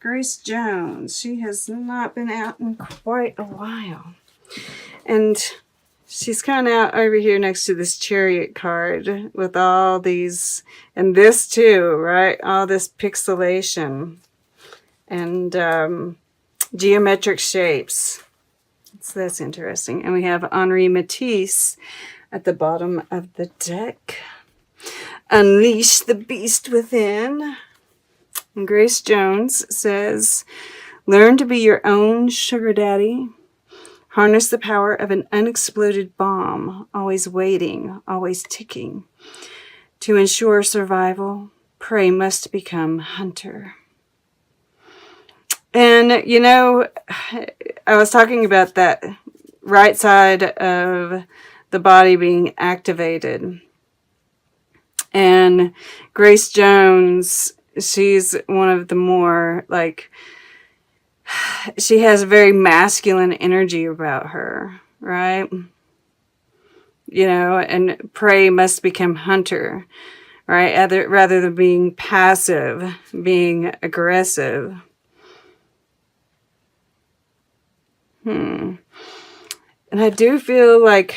Grace Jones. She has not been out in quite a while. And she's kind of out over here next to this Chariot card with all these, and this too, right? All this pixelation and geometric shapes. So that's interesting. And we have Henri Matisse at the bottom of the deck. Unleash the beast within. And Grace Jones says, learn to be your own sugar daddy. Harness the power of an unexploded bomb, always waiting, always ticking. To ensure survival, prey must become hunter. And, you know, I was talking about that right side of the body being activated. And Grace Jones, she's one of the more, like, she has a very masculine energy about her, right? You know, and prey must become hunter, right? Rather than being passive, being aggressive. And I do feel like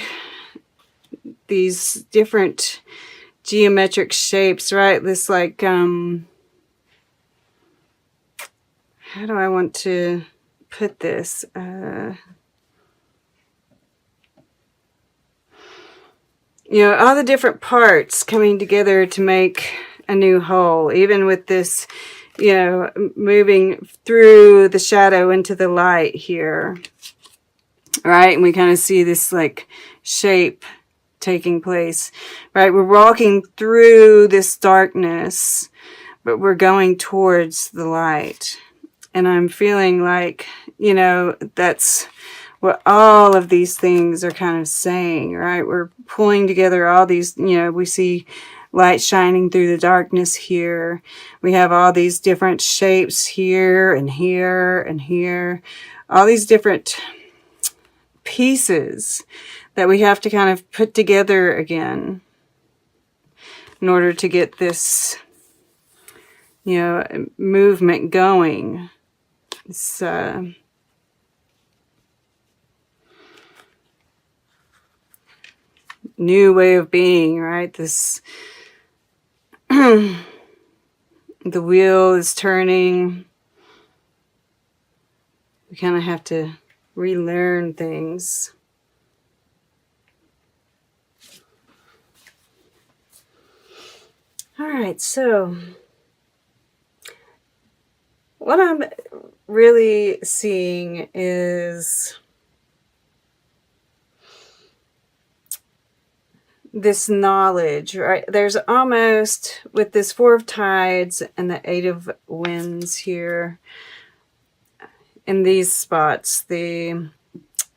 these different geometric shapes, right? This like, how do I want to put this? You know, all the different parts coming together to make a new whole, even with this, you know, moving through the shadow into the light here, right? And we kind of see this like shape taking place, right? We're walking through this darkness, but we're going towards the light. And I'm feeling like, you know, that's what all of these things are kind of saying, right? We're pulling together all these, you know, we see light shining through the darkness here. We have all these different shapes here and here and here. All these different pieces that we have to kind of put together again in order to get this, you know, movement going. It's new way of being, right? This the wheel is turning. We kind of have to relearn things. All right, so what I'm really seeing is this knowledge, right? There's almost, with this Four of Tides and the Eight of Wands here, in these spots, the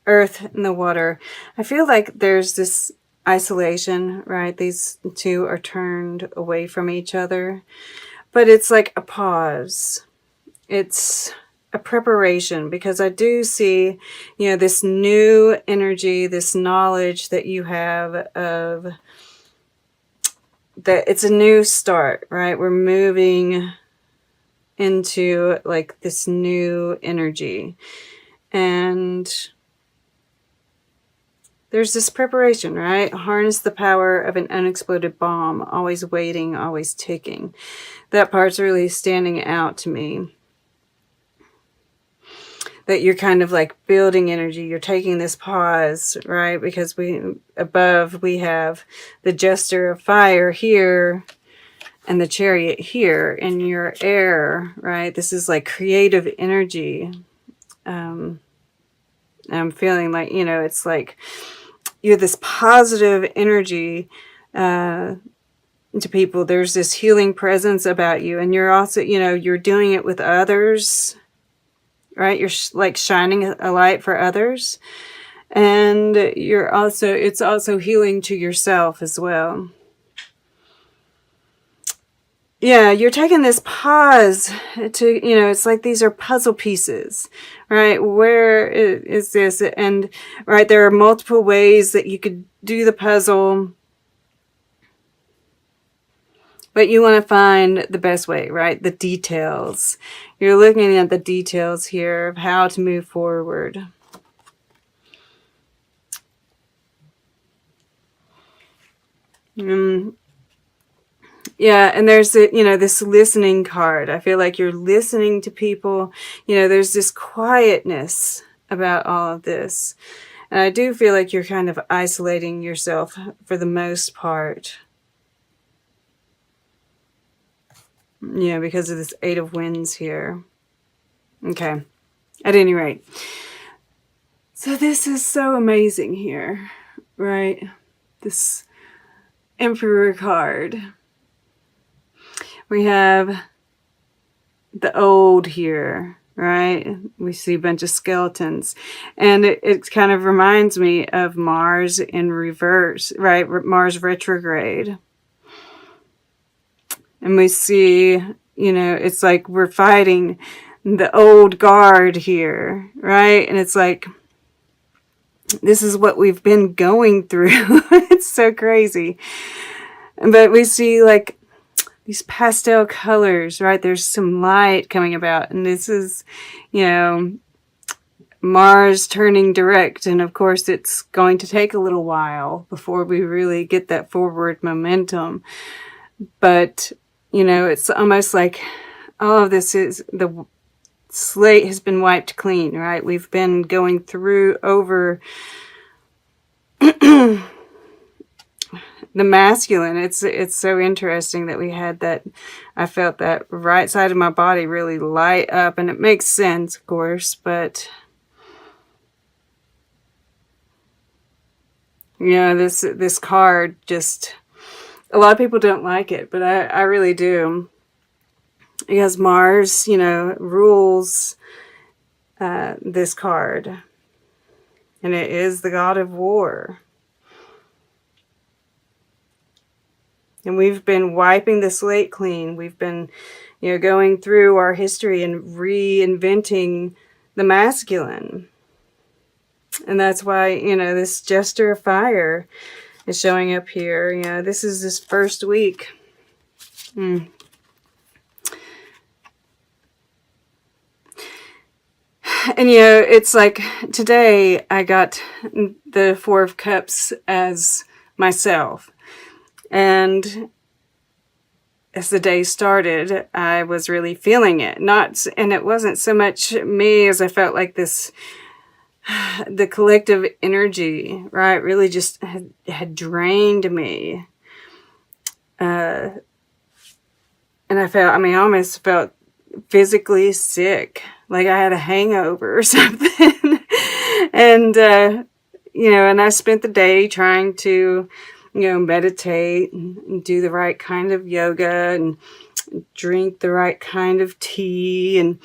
earth and the water, I feel like there's this isolation, right? These two are turned away from each other, but it's like a pause. It's a preparation, because I do see, you know, this new energy, this knowledge that you have of that it's a new start, right? We're moving into like this new energy, and there's this preparation, right? Harness the power of an unexploded bomb, always waiting, always ticking. That part's really standing out to me. That you're kind of like building energy. You're taking this pause, right? Because above we have the Jester of Fire here and the Chariot here in your air, right? This is like creative energy. I'm feeling like, you know, it's like you're this positive energy to people. There's this healing presence about you. And you're also, you know, you're doing it with others, right? You're like shining a light for others. And it's also healing to yourself as well. Yeah, you're taking this pause to, you know, it's like these are puzzle pieces, right? Where is this? And, right, there are multiple ways that you could do the puzzle. But you want to find the best way, right? The details. You're looking at the details here of how to move forward. Yeah, and there's this listening card. I feel like you're listening to people. There's this quietness about all of this. And I do feel like you're kind of isolating yourself for the most part. Because of this Eight of Wands here. Okay. At any rate. So this is so amazing here, right? This Emperor card. We have the Old here, right? We see a bunch of skeletons. And it kind of reminds me of Mars in reverse, right? Mars retrograde. And we see, it's like we're fighting the old guard here, right? And it's like, this is what we've been going through. It's so crazy. But we see like these pastel colors, right? There's some light coming about. And this is, Mars turning direct. And of course, it's going to take a little while before we really get that forward momentum. But, it's almost like all of this is the slate has been wiped clean, right? We've been going through over the masculine. It's so interesting that we had that. I felt that right side of my body really light up, and it makes sense, of course, but this card just, a lot of people don't like it, but I really do. Because Mars, rules this card. And it is the god of war. And we've been wiping the slate clean. We've been, going through our history and reinventing the masculine. And that's why, this Jester of Fire is showing up here. This is this first week. And, it's like today I got the Four of Cups as myself. And as the day started, I was really feeling it. And it wasn't so much me as I felt like this, the collective energy, right, really just had drained me. And I almost felt physically sick, like I had a hangover or something. And, and I spent the day trying to, meditate and do the right kind of yoga and drink the right kind of tea and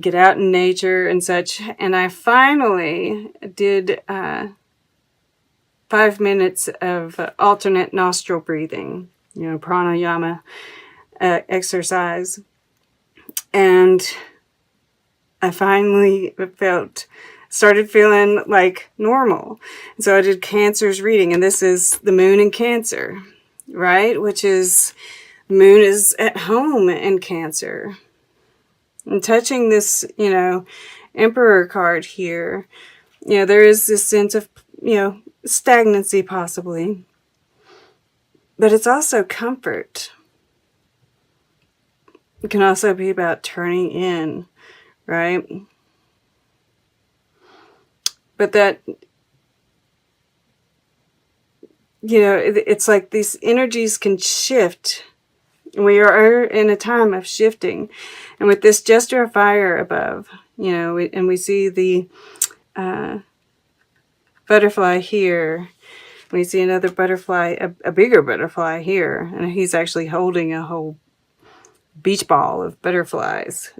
get out in nature and such. And I finally did 5 minutes of alternate nostril breathing, pranayama exercise. And I finally started feeling like normal. And so I did Cancer's reading, and this is the moon in Cancer, right? Which is, moon is at home in Cancer. And touching this, Emperor card here, there is this sense of, stagnancy possibly. But it's also comfort. It can also be about turning in, right? But that, it's like these energies can shift. We are in a time of shifting. And with this Jester of Fire above, and we see the butterfly here. We see another butterfly, a bigger butterfly here. And he's actually holding a whole beach ball of butterflies.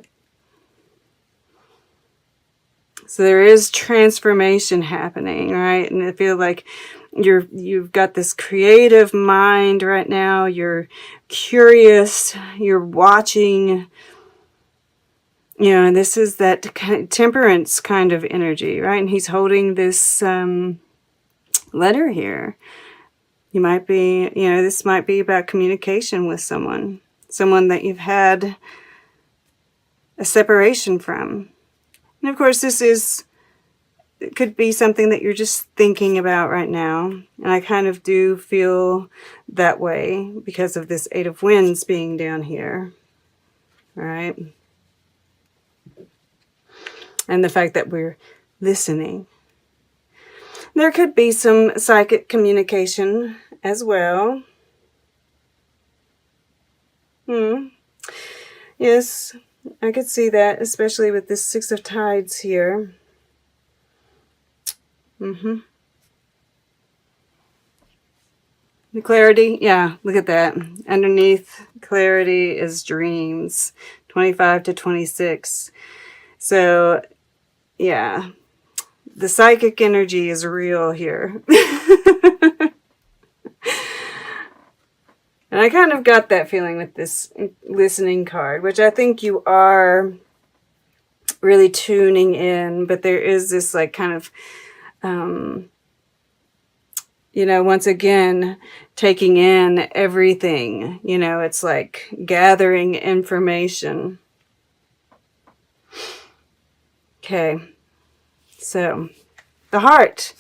So there is transformation happening, right? And I feel like you've got this creative mind right now. You're curious. You're watching. And this is that kind of temperance kind of energy, right? And he's holding this letter here. You might be, this might be about communication with someone that you've had a separation from. And of course, it could be something that you're just thinking about right now. And I kind of do feel that way because of this Eight of Wands being down here. All right. And the fact that we're listening. There could be some psychic communication as well. Yes, I could see that, especially with this Six of Tides here. The clarity, yeah, look at that. Underneath clarity is dreams, 25 to 26. So, yeah, the psychic energy is real here. And I kind of got that feeling with this listening card, which I think you are really tuning in, but there is this like kind of, once again, taking in everything, it's like gathering information. Okay. So the heart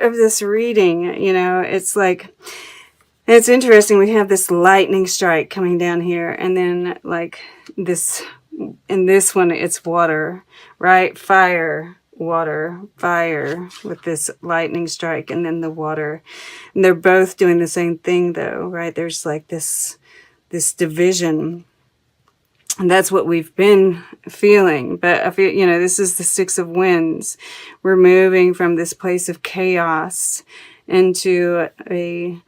of this reading, it's like, it's interesting. We have this lightning strike coming down here, and then like this, in this one, it's water, right? Fire, water, fire with this lightning strike, and then the water. And they're both doing the same thing though, right? There's like this division. And that's what we've been feeling. But I feel, this is the Six of Wands. We're moving from this place of chaos into a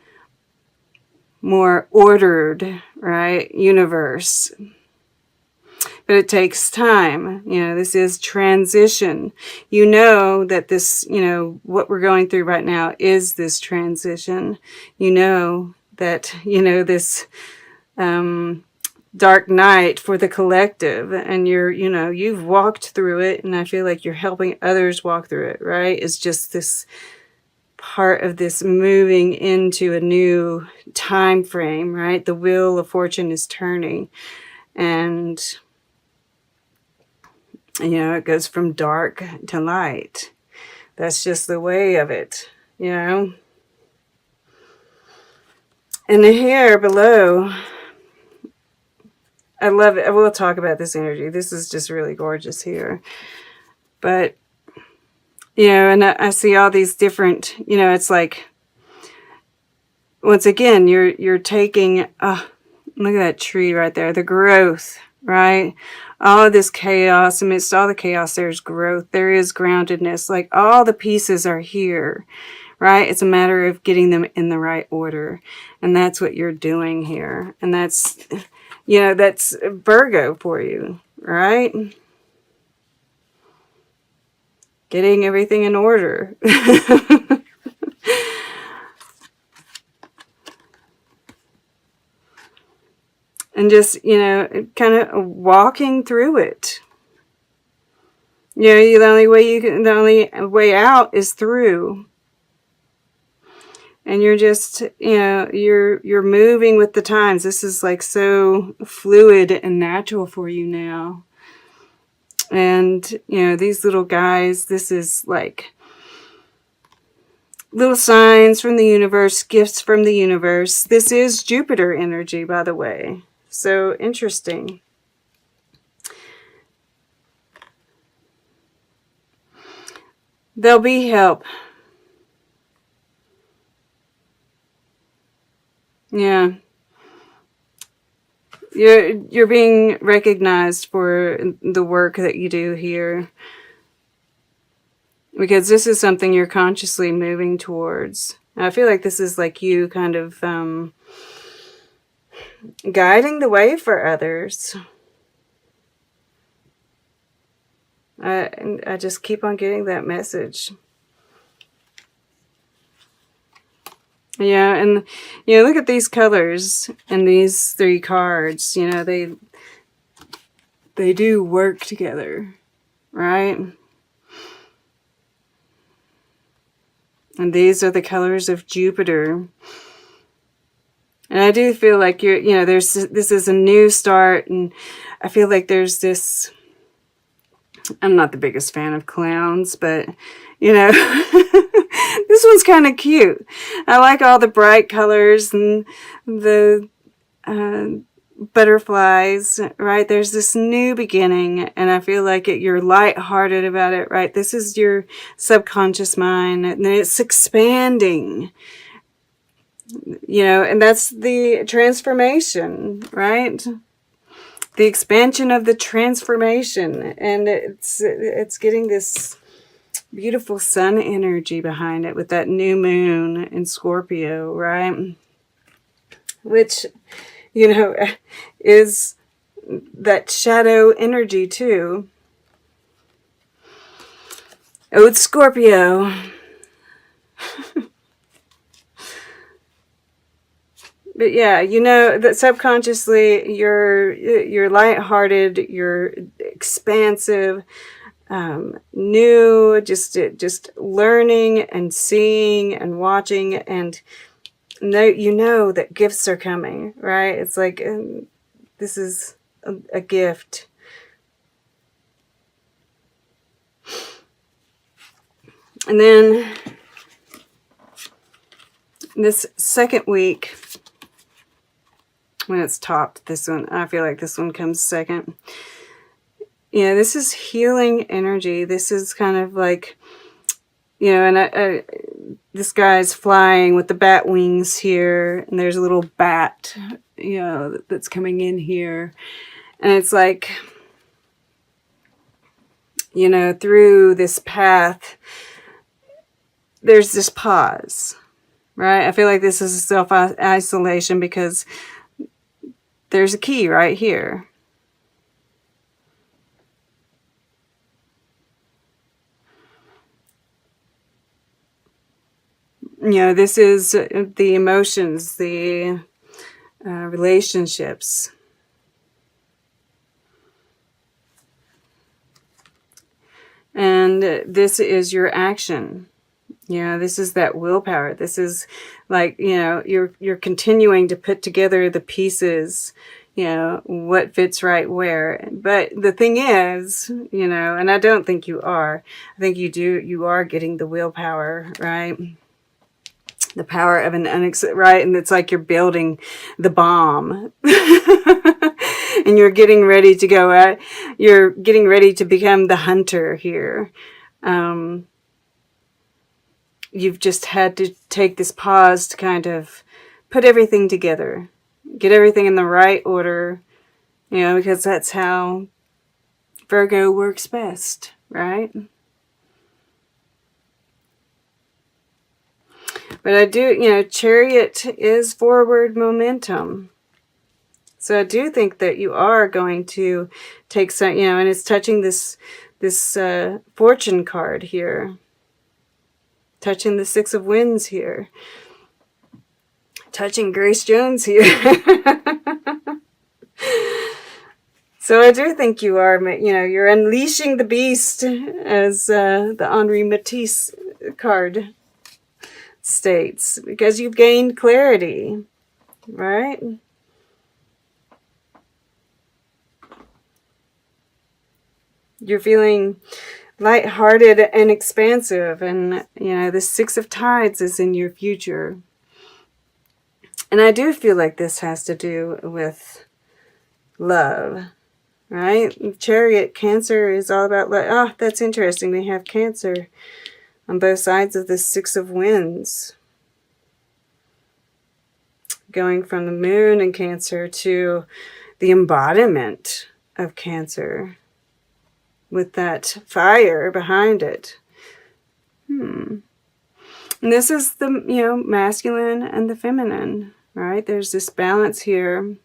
more ordered, right, universe. But it takes time. This is transition. That this, what we're going through right now is this transition. That, this dark night for the collective, and you've walked through it, and I feel like you're helping others walk through it, right? It's just this part of this moving into a new time frame, right? The wheel of fortune is turning, and it goes from dark to light. That's just the way of it, And here below, I love it. I will talk about this energy. This is just really gorgeous here. But, and I see all these different, it's like, once again, you're taking, look at that tree right there, the growth, right? All of this chaos, amidst all the chaos, there's growth. There is groundedness. Like all the pieces are here, right? It's a matter of getting them in the right order. And that's what you're doing here. And that's, that's Virgo for you, right? Getting everything in order. And just, kind of walking through it. The only way out is through. And you're just, you're moving with the times. This is like so fluid and natural for you now. And, these little guys, this is like little signs from the universe, gifts from the universe. This is Jupiter energy, by the way. So interesting. There'll be help. Yeah. You're being recognized for the work that you do here. Because this is something you're consciously moving towards. I feel like this is like you kind of guiding the way for others. I just keep on getting that message. Yeah, and look at these colors and these three cards. They do work together, right? And these are the colors of Jupiter. And I do feel like this is a new start, and I feel like there's this, I'm not the biggest fan of clowns, but this one's kind of cute. I like all the bright colors and the butterflies, right? There's this new beginning, and I feel like you're lighthearted about it, right? This is your subconscious mind, and it's expanding. And that's the transformation, right? The expansion of the transformation. And it's getting this beautiful sun energy behind it with that new moon in Scorpio, right? Which, is that shadow energy too. Oh, it's Scorpio. But yeah, that subconsciously you're lighthearted, you're expansive, new, just learning and seeing and watching, and that gifts are coming, right? It's like this is a gift. And then this second week, when it's topped, this one, I feel like this one comes second. Yeah, this is healing energy. This is kind of like, and this guy's flying with the bat wings here, and there's a little bat, that's coming in here. And it's like, through this path, there's this pause, right? I feel like this is a self-isolation because there's a key right here. This is the emotions, the relationships. And this is your action. This is that willpower. This is like, you're continuing to put together the pieces, what fits right where. But the thing is, and I don't think you are. I think you are getting the willpower, right? The power of right? And it's like you're building the bomb. And you're getting ready to go you're getting ready to become the hunter here. You've just had to take this pause to kind of put everything together, get everything in the right order, because that's how Virgo works best, right? But I do, Chariot is forward momentum. So I do think that you are going to take some, and it's touching this fortune card here. Touching the Six of Wands here. Touching Grace Jones here. So I do think you are, you're unleashing the beast, as the Henri Matisse card states, because you've gained clarity, right? You're feeling lighthearted and expansive, and the Six of Tides is in your future. And I do feel like this has to do with love, right? Chariot, Cancer is all about love. Oh, that's interesting. They have Cancer on both sides of the Six of Wands, going from the moon in Cancer to the embodiment of Cancer, with that fire behind it. And this is the, masculine and the feminine, right? There's this balance here.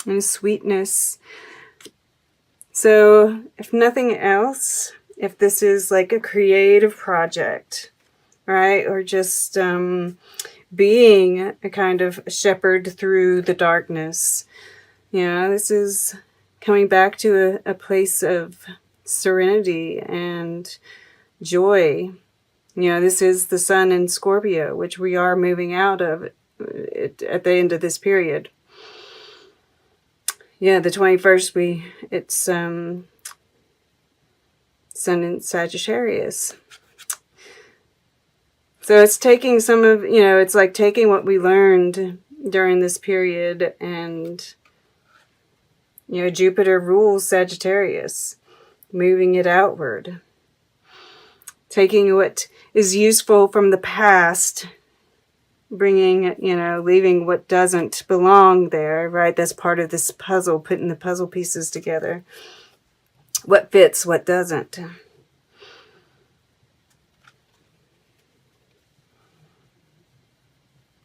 And sweetness. So, if nothing else, if this is like a creative project, right? Or just being a kind of shepherd through the darkness, this is coming back to a place of serenity and joy. This is the sun in Scorpio, which we are moving out of at the end of this period. Yeah, the 21st, it's sun in Sagittarius. So it's taking some of, it's like taking what we learned during this period, and, Jupiter rules Sagittarius, moving it outward. Taking what is useful from the past, bringing, leaving what doesn't belong there, right? That's part of this puzzle, putting the puzzle pieces together. What fits, what doesn't.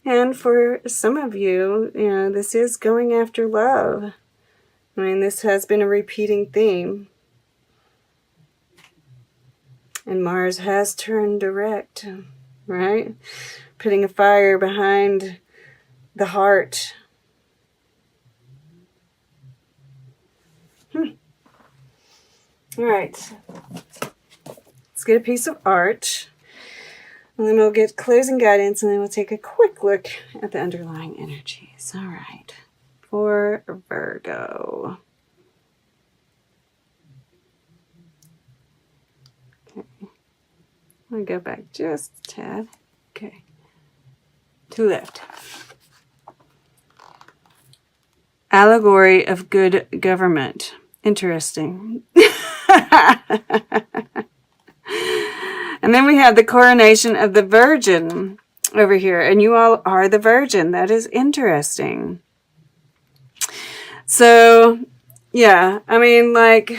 And for some of you, this is going after love. I mean, this has been a repeating theme. And Mars has turned direct, right? Putting a fire behind the heart. All right. Let's get a piece of art. And then we'll get closing guidance, and then we'll take a quick look at the underlying energies. All right. For Virgo. I'm going to go back just a tad. Okay. To left. Allegory of good government. Interesting. And then we have the coronation of the Virgin over here. And you all are the Virgin. That is interesting. So, yeah. I mean, like...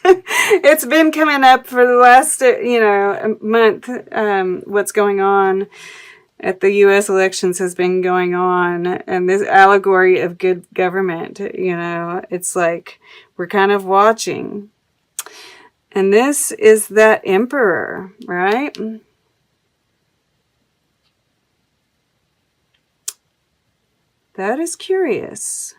it's been coming up for the last, month. What's going on at the U.S. elections has been going on. And this allegory of good government, it's like we're kind of watching. And this is that emperor, right? That is curious.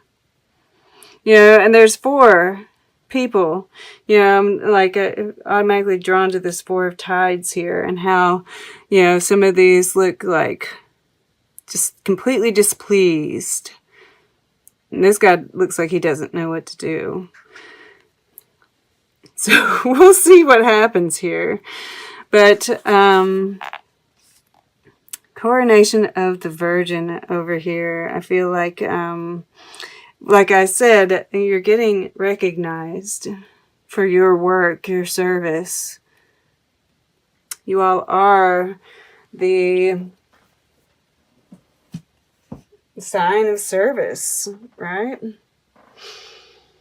And there's 4 people. I'm like automatically drawn to this 4 of Tides here, and how, some of these look like just completely displeased. And this guy looks like he doesn't know what to do. So we'll see what happens here. But coronation of the Virgin over here, I feel like I said, you're getting recognized for your work, your service. You all are the sign of service, right?